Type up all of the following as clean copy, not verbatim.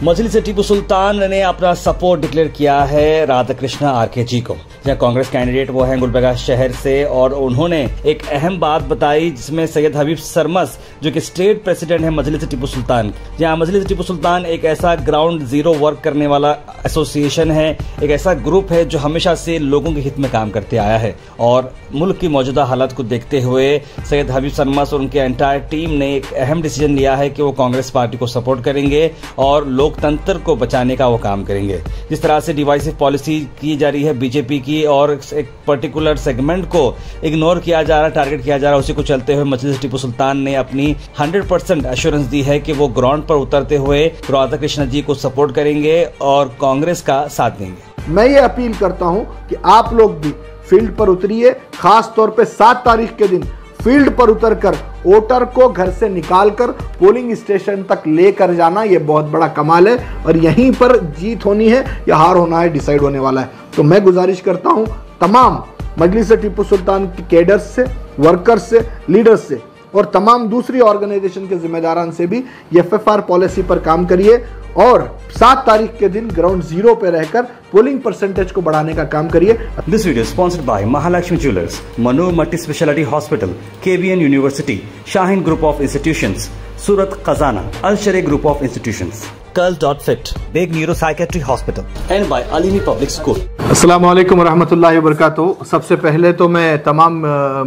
मजलिस टीपू सुल्तान ने अपना support declare किया है राधाकृष्णा आरकेजी को। जहां कांग्रेस कैंडिडेट वो हैं गुलबर्गा शहर से, और उन्होंने एक अहम बात बताई जिसमें सैयद हबीब सरमस जो कि स्टेट प्रेसिडेंट है मजलिस टीपू सुल्तान, जहां मजलिस टीपू सुल्तान एक ऐसा ग्राउंड जीरो वर्क करने वाला एसोसिएशन है, एक ऐसा ग्रुप है जो हमेशा से लोगों के हित में काम करते आया है। और मुल्क की मौजूदा हालात को देखते हुए सैयद हबीब सरमस और उनके एंटायर टीम ने एक अहम डिसीजन लिया है कि वो कांग्रेस पार्टी को सपोर्ट करेंगे और लोकतंत्र को बचाने का वो काम करेंगे। जिस तरह से डिवाइसिव पॉलिसी की जा रही है बीजेपी की और एक पर्टिकुलर सेगमेंट को इग्नोर किया जा रहा है, टारगेट किया जा रहा है, उसी को चलते हुए मजलिस टीपू सुल्तान ने अपनी 100% एश्योरेंस दी है कि वो ग्राउंड पर उतरते हुए राधाकृष्ण जी को सपोर्ट करेंगे और कांग्रेस का साथ देंगे। मैं ये अपील करता हूं कि आप लोग भी फील्ड पर उतरिए, खास तौर पे 7 तारीख के दिन फील्ड पर उतरकर वोटर को घर से निकालकर पोलिंग स्टेशन तक लेकर जाना, ये बहुत बड़ा कमाल है और यहीं पर जीत होनी है या हार होना है, डिसाइड होने वाला है। तो मैं गुजारिश करता हूं तमाम मजलिस टीपू सुल्तान के कैडर्स से, वर्कर्स से, लीडर्स से और तमाम दूसरी ऑर्गेनाइजेशन के जिम्मेदारान से भी FFR पॉलिसी पर काम करिए और 7 तारीख के दिन ग्राउंड जीरो पे रहकर पोलिंग परसेंटेज को बढ़ाने का काम करिए। This video sponsored by Mahalakshmi jewellers, Manor multi speciality hospital, KBN university, Shaheen group of institutions, Surat Khazana, Al Sharee group of institutions, Curl.fit, Big Neuropsychiatry Hospital, and by Alimi Public School. अस्सलाम वालेकुम रहमतुल्लाहि व बरकातुहू। सबसे पहले तो मैं तमाम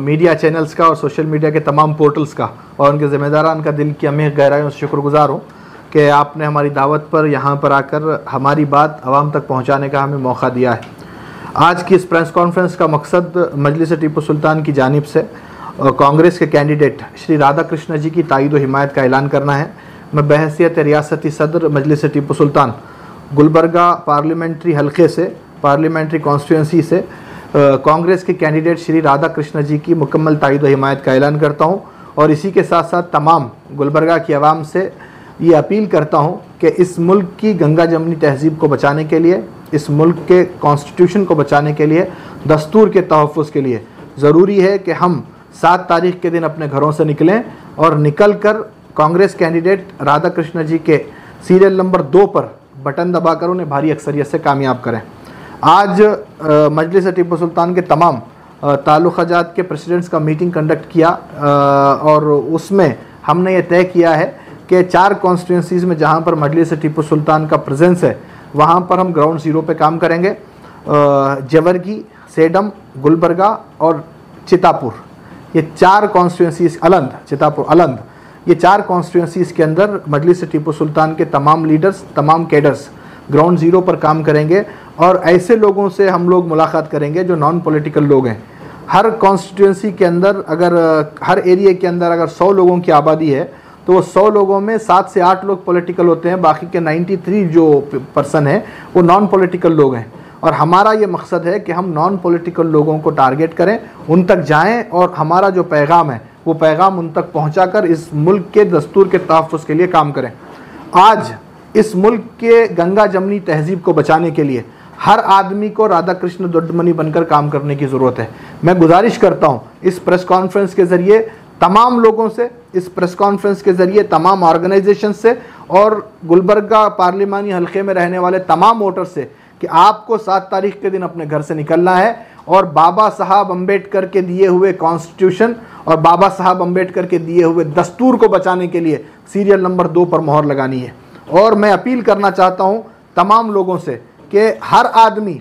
मीडिया चैनल्स का और सोशल मीडिया के तमाम पोर्टल्स का और उनके ज़िम्मेदारान का दिल की अमीर गहराइयों से शुक्रगुजार हूँ कि आपने हमारी दावत पर यहाँ पर आकर हमारी बात आवाम तक पहुँचाने का हमें मौका दिया है। आज की इस प्रेस कॉन्फ्रेंस का मकसद मजलिस टीपू सुल्तान की जानिब से कांग्रेस के कैंडिडेट श्री राधाकृष्ण जी की ताईद व हिमायत का ऐलान करना है। मैं बहैसियत रियासती सदर मजलिस टीपू सुल्तान गुलबर्गा पार्लियामेंट्री हलके से, पार्लियामेंट्री कॉन्स्टिट्यूंसी से कांग्रेस के कैंडिडेट श्री राधाकृष्ण जी की मुकम्मल ताईद व हिमायत का ऐलान करता हूं और इसी के साथ साथ तमाम गुलबर्गा की आवाम से ये अपील करता हूं कि इस मुल्क की गंगा जमनी तहजीब को बचाने के लिए, इस मुल्क के कॉन्स्टिट्यूशन को बचाने के लिए, दस्तूर के तहफ़्फ़ुज़ के लिए ज़रूरी है कि हम 7 तारीख के दिन अपने घरों से निकलें और निकल कर कांग्रेस कैंडिडेट राधाकृष्ण जी के सीरियल नंबर 2 पर बटन दबाकर उन्हें भारी अक्सरियत से कामयाब करें। आज मजलिस टीपू सुल्तान के तमाम ताल्लुक़ात के प्रेसिडेंट्स का मीटिंग कंडक्ट किया और उसमें हमने ये तय किया है कि 4 कॉन्स्टिट्यूंसीज़ में जहाँ पर मजलिस टीपू सुल्तान का प्रेजेंस है वहाँ पर हम ग्राउंड ज़ीरो पे काम करेंगे। जवर्गी, सेडम, गुलबर्गा और चितापुर, ये 4 कॉन्स्टिट्यूंसीज़, अलंद, चितापुर, अलंद, ये 4 कॉन्स्टिट्यूंसीज़ के अंदर मजलिस टीपू सुल्तान के तमाम लीडर्स, तमाम कैडर्स ग्राउंड ज़ीरो पर काम करेंगे और ऐसे लोगों से हम लोग मुलाकात करेंगे जो नॉन पॉलिटिकल लोग हैं। हर कॉन्स्टिट्यूंसी के अंदर अगर हर एरिया के अंदर अगर 100 लोगों की आबादी है तो वो 100 लोगों में 7 से 8 लोग पॉलिटिकल होते हैं, बाकी के 93 जो पर्सन है वो नॉन पॉलिटिकल लोग हैं। और हमारा ये मकसद है कि हम नॉन पॉलिटिकल लोगों को टारगेट करें, उन तक जाएं और हमारा जो पैगाम है वो पैगाम उन तक पहुंचाकर इस मुल्क के दस्तूर के तहफ़्फ़ुज़ के लिए काम करें। आज इस मुल्क के गंगा जमनी तहजीब को बचाने के लिए हर आदमी को राधाकृष्ण दोड्डमनी बनकर काम करने की ज़रूरत है। मैं गुजारिश करता हूँ इस प्रेस कॉन्फ्रेंस के ज़रिए तमाम लोगों से, इस प्रेस कॉन्फ्रेंस के ज़रिए तमाम ऑर्गेनाइजेशन से और गुलबर्गा पार्लिमानी हल्के में रहने वाले तमाम वोटर से कि आपको 7 तारीख के दिन अपने घर से निकलना है और बाबा साहब अम्बेडकर के दिए हुए कॉन्स्टिट्यूशन और बाबा साहब अम्बेडकर के दिए हुए दस्तूर को बचाने के लिए सीरियल नंबर 2 पर मोहर लगानी है। और मैं अपील करना चाहता हूं तमाम लोगों से कि हर आदमी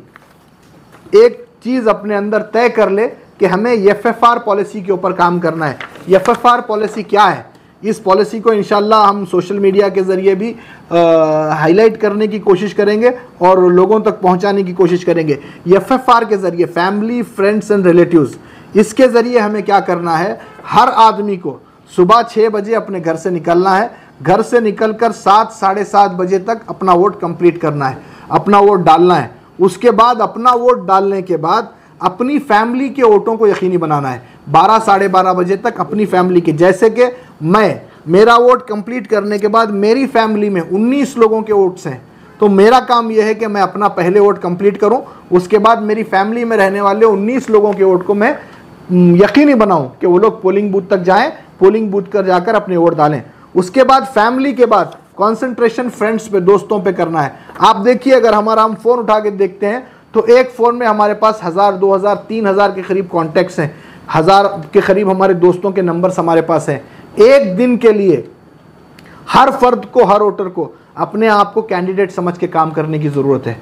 एक चीज़ अपने अंदर तय कर ले कि हमें FFR पॉलिसी के ऊपर काम करना है। FFR पॉलिसी क्या है? इस पॉलिसी को इंशाल्लाह हम सोशल मीडिया के ज़रिए भी हाईलाइट करने की कोशिश करेंगे और लोगों तक पहुंचाने की कोशिश करेंगे। FFR के ज़रिए फैमिली, फ्रेंड्स एंड रिलेटिव्स, इसके ज़रिए हमें क्या करना है, हर आदमी को सुबह 6 बजे अपने घर से निकलना है। घर से निकलकर 7, साढ़े 7 बजे तक अपना वोट कंप्लीट करना है, अपना वोट डालना है। उसके बाद अपना वोट डालने के बाद अपनी फैमिली के वोटों को यकीनी बनाना है। 12, साढ़े 12 बजे तक अपनी फैमिली के, जैसे कि मेरा वोट कंप्लीट करने के बाद मेरी फैमिली में 19 लोगों के वोट्स हैं, तो मेरा काम यह है कि मैं अपना पहले वोट कंप्लीट करूं, उसके बाद मेरी फैमिली में रहने वाले 19 लोगों के वोट को मैं यकीनी बनाऊं कि वो लोग पोलिंग बूथ तक जाएं, पोलिंग बूथ कर जाकर अपने वोट डालें। उसके बाद फैमिली के बाद कंसंट्रेशन फ्रेंड्स पे, दोस्तों पे करना है। आप देखिए, अगर हम फोन उठा के देखते हैं तो एक फोन में हमारे पास 1000, 2000, 3000 के करीब कॉन्टैक्ट्स हैं, 1000 के करीब हमारे दोस्तों के नंबर्स हमारे पास हैं। एक दिन के लिए हर फर्द को, हर वोटर को अपने आप को कैंडिडेट समझ के काम करने की ज़रूरत है।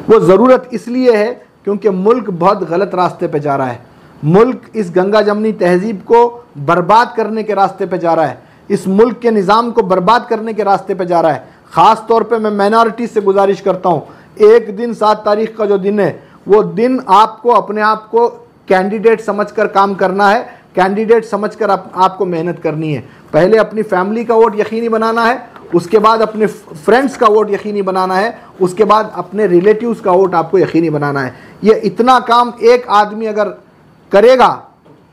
वो ज़रूरत इसलिए है क्योंकि मुल्क बहुत गलत रास्ते पे जा रहा है। मुल्क इस गंगा जमनी तहजीब को बर्बाद करने के रास्ते पे जा रहा है, इस मुल्क के निज़ाम को बर्बाद करने के रास्ते पे जा रहा है। ख़ास तौर पे मैं माइनॉरिटी से गुजारिश करता हूँ, एक दिन 7 तारीख का जो दिन है, वो दिन आपको अपने आप को कैंडिडेट समझकर काम करना है, कैंडिडेट समझकर आपको मेहनत करनी है। पहले अपनी फैमिली का वोट यकीनी बनाना है, उसके बाद अपने फ्रेंड्स का वोट यकीनी बनाना है, उसके बाद अपने रिलेटिव्स का वोट आपको यकीनी बनाना है। ये इतना काम एक आदमी अगर करेगा,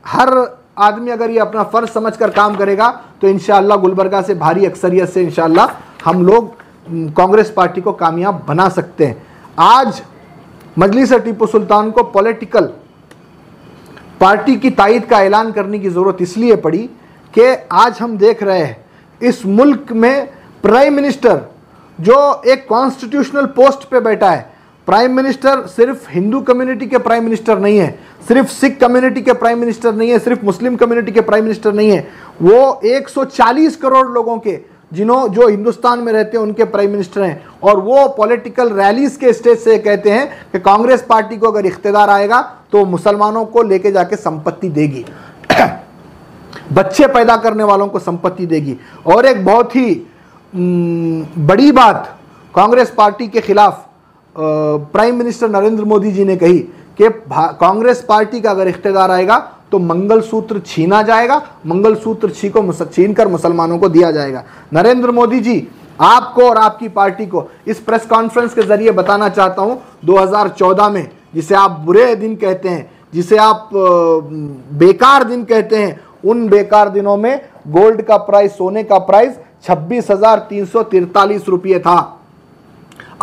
हर आदमी अगर ये अपना फ़र्ज समझकर काम करेगा तो इंशाअल्लाह गुलबर्गा से भारी अक्सरियत से इंशाअल्लाह हम लोग कांग्रेस पार्टी को कामयाब बना सकते हैं। आज मजलिस टीपू सुल्तान को पॉलिटिकल पार्टी की तायद का ऐलान करने की ज़रूरत इसलिए पड़ी कि आज हम देख रहे हैं इस मुल्क में प्राइम मिनिस्टर जो एक कॉन्स्टिट्यूशनल पोस्ट पे बैठा है, प्राइम मिनिस्टर सिर्फ हिंदू कम्युनिटी के प्राइम मिनिस्टर नहीं है, सिर्फ सिख कम्युनिटी के प्राइम मिनिस्टर नहीं है, सिर्फ मुस्लिम कम्युनिटी के प्राइम मिनिस्टर नहीं है, वो 140 करोड़ लोगों के जो हिंदुस्तान में रहते हैं उनके प्राइम मिनिस्टर हैं। और वो पॉलिटिकल रैलीज के स्टेज से कहते हैं कि कांग्रेस पार्टी को अगर इख्तियार आएगा तो मुसलमानों को लेके जाके संपत्ति देगी, बच्चे पैदा करने वालों को संपत्ति देगी। और एक बहुत ही बड़ी बात कांग्रेस पार्टी के खिलाफ प्राइम मिनिस्टर नरेंद्र मोदी जी ने कही कि कांग्रेस पार्टी का अगर इख्तियार आएगा तो मंगलसूत्र छीना जाएगा, मंगलसूत्र छीन कर मुसलमानों को दिया जाएगा। नरेंद्र मोदी जी, आपको और आपकी पार्टी को इस प्रेस कॉन्फ्रेंस के जरिए बताना चाहता हूं, 2014 में जिसे आप बुरे दिन कहते हैं, जिसे आप बेकार दिन कहते हैं, उन बेकार दिनों में गोल्ड का प्राइस, सोने का प्राइस 26,343 रुपये था।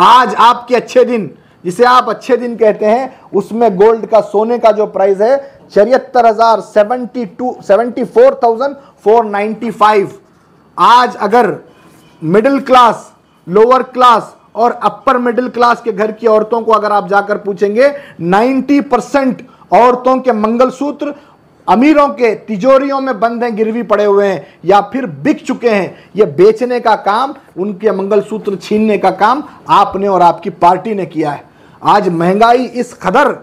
आज आपके अच्छे दिन, जिसे आप अच्छे दिन कहते हैं, उसमें गोल्ड का, सोने का जो प्राइस है 74,495। आज अगर मिडिल क्लास, लोअर क्लास और अपर मिडिल क्लास के घर की औरतों को अगर आप जाकर पूछेंगे, 90% औरतों के मंगलसूत्र अमीरों के तिजोरियों में बंद हैं, गिरवी पड़े हुए हैं या फिर बिक चुके हैं। यह बेचने का काम, उनके मंगलसूत्र छीनने का काम आपने और आपकी पार्टी ने किया है। आज महंगाई इस कदर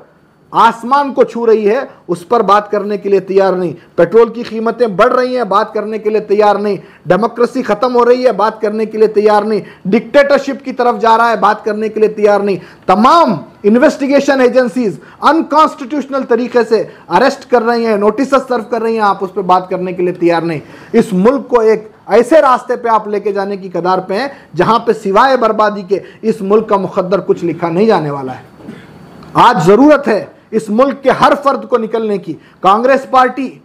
आसमान को छू रही है, उस पर बात करने के लिए तैयार नहीं। पेट्रोल की कीमतें बढ़ रही हैं, बात करने के लिए तैयार नहीं। डेमोक्रेसी खत्म हो रही है, बात करने के लिए तैयार नहीं। डिक्टेटरशिप की तरफ जा रहा है, बात करने के लिए तैयार नहीं। तमाम इन्वेस्टिगेशन एजेंसीज अनकॉन्स्टिट्यूशनल तरीके से अरेस्ट कर रही हैं, नोटिस सर्व कर रही हैं, आप उस पर बात करने के लिए तैयार नहीं। इस मुल्क को एक ऐसे रास्ते पे आप लेके जाने की कगार पे हैं जहां पे सिवाय बर्बादी के इस मुल्क का मुकद्दर कुछ लिखा नहीं जाने वाला है। आज जरूरत है इस मुल्क के हर फर्द को निकलने की। कांग्रेस पार्टी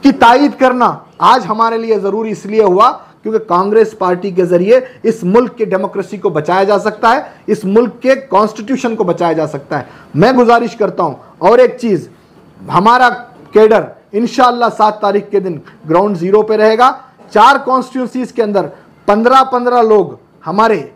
की तायद करना आज हमारे लिए जरूरी इसलिए हुआ क्योंकि कांग्रेस पार्टी के जरिए इस मुल्क की डेमोक्रेसी को बचाया जा सकता है, इस मुल्क के कॉन्स्टिट्यूशन को बचाया जा सकता है। मैं गुजारिश करता हूं, और एक चीज, हमारा कैडर इंशाअल्लाह 7 तारीख के दिन ग्राउंड जीरो पे रहेगा। 4 कॉन्स्टिट्यूंसीज के अंदर 15-15 लोग हमारे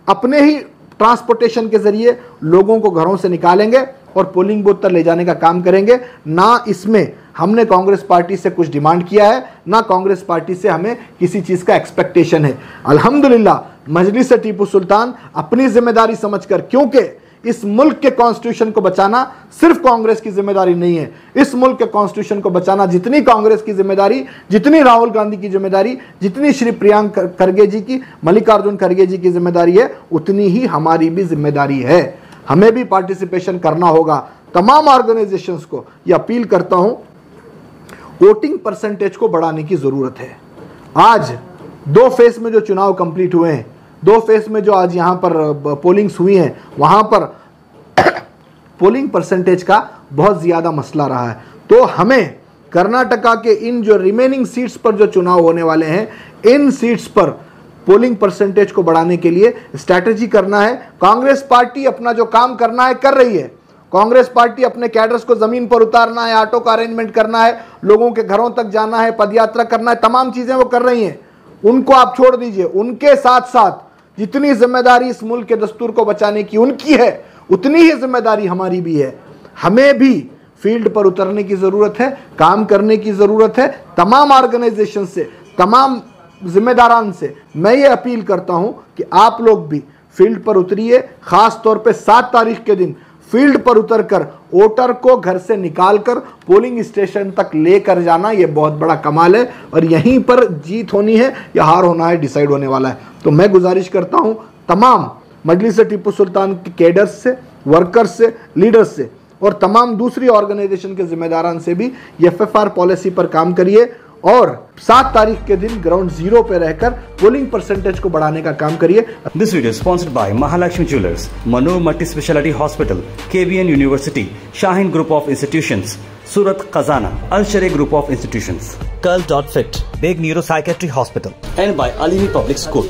अपने ही ट्रांसपोर्टेशन के जरिए लोगों को घरों से निकालेंगे और पोलिंग बूथ तक ले जाने का काम करेंगे। ना इसमें हमने कांग्रेस पार्टी से कुछ डिमांड किया है, ना कांग्रेस पार्टी से हमें किसी चीज़ का एक्सपेक्टेशन है। अल्हम्दुलिल्लाह मजलिस टीपू सुल्तान अपनी जिम्मेदारी समझकर, क्योंकि इस मुल्क के कॉन्स्टिट्यूशन को बचाना सिर्फ कांग्रेस की जिम्मेदारी नहीं है, इस मुल्क के कॉन्स्टिट्यूशन को बचाना जितनी कांग्रेस की जिम्मेदारी, जितनी राहुल गांधी की जिम्मेदारी, जितनी श्री प्रियंक खरगे जी की, मल्लिकार्जुन खरगे जी की जिम्मेदारी है, उतनी ही हमारी भी जिम्मेदारी है। हमें भी पार्टिसिपेशन करना होगा। तमाम ऑर्गेनाइजेशंस को यह अपील करता हूं, वोटिंग परसेंटेज को बढ़ाने की जरूरत है। आज 2 फेज में जो चुनाव कंप्लीट हुए हैं, 2 फेज में जो आज यहाँ पर पोलिंग्स हुई हैं, वहाँ पर पोलिंग परसेंटेज का बहुत ज़्यादा मसला रहा है। तो हमें कर्नाटका के इन जो रिमेनिंग सीट्स पर जो चुनाव होने वाले हैं, इन सीट्स पर पोलिंग परसेंटेज को बढ़ाने के लिए स्ट्रैटेजी करना है। कांग्रेस पार्टी अपना जो काम करना है कर रही है। कांग्रेस पार्टी अपने कैडर्स को ज़मीन पर उतारना है, ऑटो का अरेंजमेंट करना है, लोगों के घरों तक जाना है, पदयात्रा करना है, तमाम चीज़ें वो कर रही हैं। उनको आप छोड़ दीजिए, उनके साथ साथ जितनी जिम्मेदारी इस मुल्क के दस्तूर को बचाने की उनकी है, उतनी ही जिम्मेदारी हमारी भी है। हमें भी फील्ड पर उतरने की ज़रूरत है, काम करने की ज़रूरत है। तमाम ऑर्गेनाइजेशन से, तमाम जिम्मेदारान से मैं ये अपील करता हूं कि आप लोग भी फील्ड पर उतरिए। खास तौर पे 7 तारीख के दिन फील्ड पर उतरकर वोटर को घर से निकालकर पोलिंग स्टेशन तक लेकर जाना, ये बहुत बड़ा कमाल है और यहीं पर जीत होनी है या हार होना है, डिसाइड होने वाला है। तो मैं गुजारिश करता हूं तमाम मजलिस टीपू सुल्तान के कैडर्स से, वर्कर्स से, लीडर्स से और तमाम दूसरी ऑर्गेनाइजेशन के जिम्मेदारान से भी FFR पॉलिसी पर काम करिए और 7 तारीख के दिन ग्राउंड जीरो पे रहकर पोलिंग परसेंटेज को बढ़ाने का काम करिए। This video sponsored by Mahalakshmi jewellers, Manor multi speciality hospital, KBN university, Shaheen group of institutions, Surat Khazana, Al Shareek group of institutions, कर्ल.fit, big neuropsychiatry hospital and by Aleemi public school.